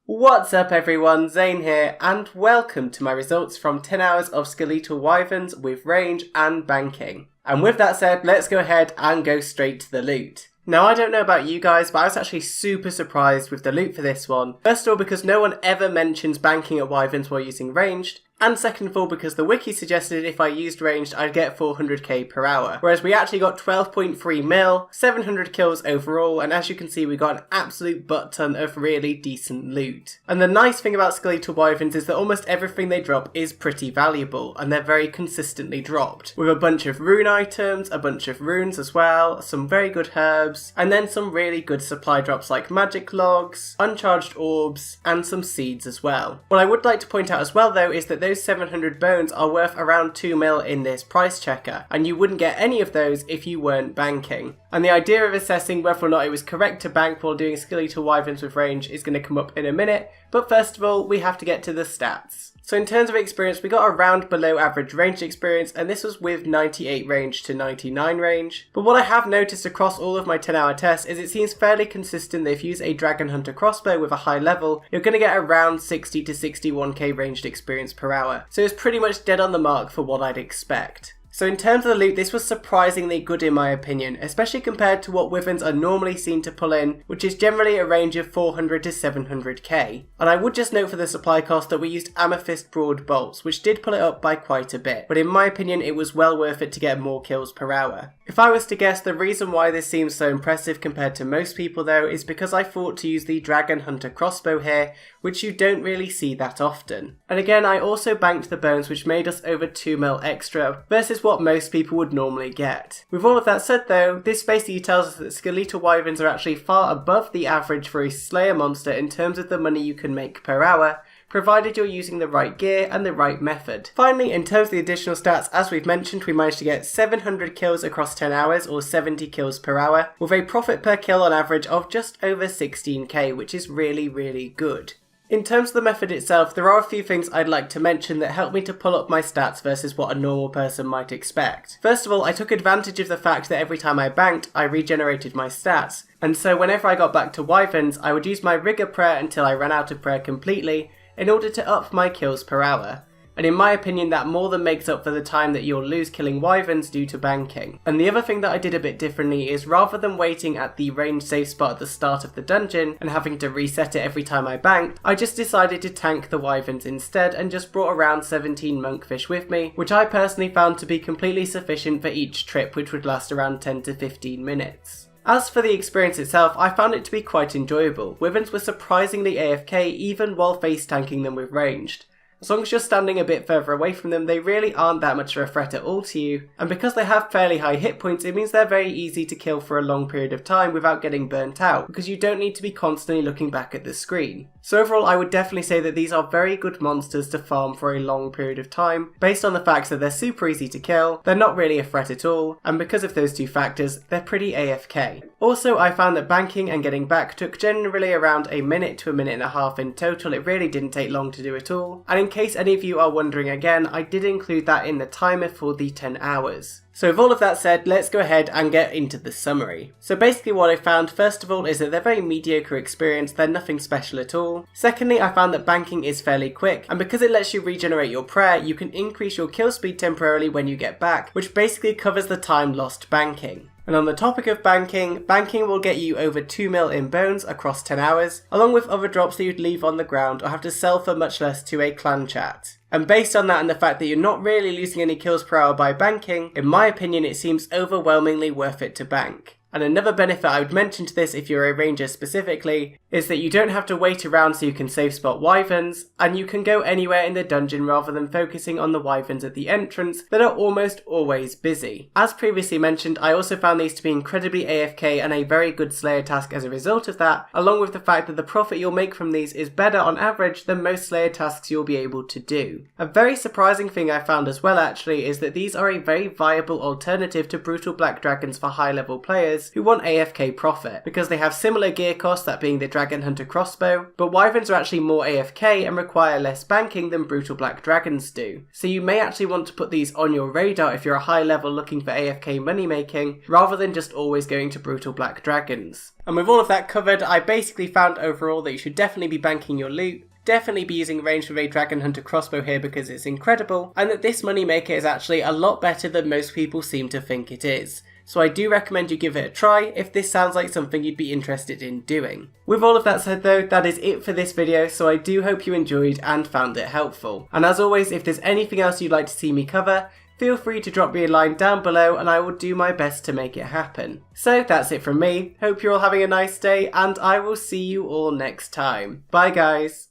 What's up everyone, Zane here, and welcome to my results from 10 hours of Skeletal Wyverns with range and banking. And with that said, let's go ahead and go straight to the loot. Now I don't know about you guys, but I was actually super surprised with the loot for this one. First of all, because no one ever mentions banking at Wyverns while using ranged, and second of all because the wiki suggested if I used ranged I'd get 400k per hour, whereas we actually got 12.3 mil, 700 kills overall, and as you can see we got an absolute butt ton of really decent loot. And the nice thing about Skeletal Wyverns is that almost everything they drop is pretty valuable, and they're very consistently dropped, with a bunch of rune items, a bunch of runes as well, some very good herbs, and then some really good supply drops like magic logs, uncharged orbs, and some seeds as well. What I would like to point out as well though is that those 700 bones are worth around 2 mil in this price checker, and you wouldn't get any of those if you weren't banking. And the idea of assessing whether or not it was correct to bank while doing Skeletal Wyverns with range is going to come up in a minute, but first of all we have to get to the stats. So in terms of experience, we got a round below average ranged experience, and this was with 98 range to 99 range. But what I have noticed across all of my 10-hour tests is it seems fairly consistent that if you use a Dragon Hunter crossbow with a high level, you're going to get around 60 to 61k ranged experience per hour. So it's pretty much dead on the mark for what I'd expect. So in terms of the loot, this was surprisingly good in my opinion, especially compared to what Wyverns are normally seen to pull in, which is generally a range of 400 to 700k. And I would just note for the supply cost that we used Amethyst Broad Bolts, which did pull it up by quite a bit, but in my opinion it was well worth it to get more kills per hour. If I was to guess, the reason why this seems so impressive compared to most people though is because I thought to use the Dragon Hunter crossbow here, which you don't really see that often. And again, I also banked the bones, which made us over 2 mil extra versus what most people would normally get. With all of that said though, this basically tells us that Skeletal Wyverns are actually far above the average for a Slayer monster in terms of the money you can make per hour, provided you're using the right gear and the right method. Finally, in terms of the additional stats, as we've mentioned, we managed to get 700 kills across 10 hours or 70 kills per hour, with a profit per kill on average of just over 16k, which is really good. In terms of the method itself, there are a few things I'd like to mention that help me to pull up my stats versus what a normal person might expect. First of all, I took advantage of the fact that every time I banked, I regenerated my stats, and so whenever I got back to Wyverns, I would use my Rigger prayer until I ran out of prayer completely in order to up my kills per hour. And in my opinion that more than makes up for the time that you'll lose killing Wyverns due to banking. And the other thing that I did a bit differently is rather than waiting at the range save spot at the start of the dungeon and having to reset it every time I banked, I just decided to tank the Wyverns instead and just brought around 17 monkfish with me, which I personally found to be completely sufficient for each trip, which would last around 10 to 15 minutes. As for the experience itself, I found it to be quite enjoyable. Wyverns were surprisingly AFK even while face tanking them with ranged. As long as you're standing a bit further away from them, they really aren't that much of a threat at all to you, and because they have fairly high hit points, it means they're very easy to kill for a long period of time without getting burnt out, because you don't need to be constantly looking back at the screen. So overall, I would definitely say that these are very good monsters to farm for a long period of time, based on the fact that they're super easy to kill, they're not really a threat at all, and because of those two factors, they're pretty AFK. Also, I found that banking and getting back took generally around a minute to a minute and a half in total. It really didn't take long to do it all, and in case any of you are wondering again, I did include that in the timer for the 10 hours. So with all of that said, let's go ahead and get into the summary. So basically what I found first of all is that they're very mediocre experience, they're nothing special at all. Secondly, I found that banking is fairly quick, and because it lets you regenerate your prayer, you can increase your kill speed temporarily when you get back, which basically covers the time lost banking. And on the topic of banking will get you over 2 mil in bones across 10 hours, along with other drops that you'd leave on the ground or have to sell for much less to a clan chat. And based on that and the fact that you're not really losing any kills per hour by banking, in my opinion it seems overwhelmingly worth it to bank. And another benefit I would mention to this if you're a ranger specifically, is that you don't have to wait around so you can safe spot Wyverns, and you can go anywhere in the dungeon rather than focusing on the Wyverns at the entrance that are almost always busy. As previously mentioned, I also found these to be incredibly AFK and a very good Slayer task as a result of that, along with the fact that the profit you'll make from these is better on average than most Slayer tasks you'll be able to do. A very surprising thing I found as well actually is that these are a very viable alternative to Brutal Black Dragons for high level players, players who want AFK profit, because they have similar gear costs, that being the Dragon Hunter crossbow, but Wyverns are actually more AFK and require less banking than Brutal Black Dragons do. So you may actually want to put these on your radar if you're a high level looking for AFK money making, rather than just always going to Brutal Black Dragons. And with all of that covered, I basically found overall that you should definitely be banking your loot, definitely be using range with a Dragon Hunter crossbow here because it's incredible, and that this moneymaker is actually a lot better than most people seem to think it is. So I do recommend you give it a try if this sounds like something you'd be interested in doing. With all of that said though, that is it for this video, so I do hope you enjoyed and found it helpful. And as always, if there's anything else you'd like to see me cover, feel free to drop me a line down below and I will do my best to make it happen. So that's it from me, hope you're all having a nice day and I will see you all next time. Bye guys!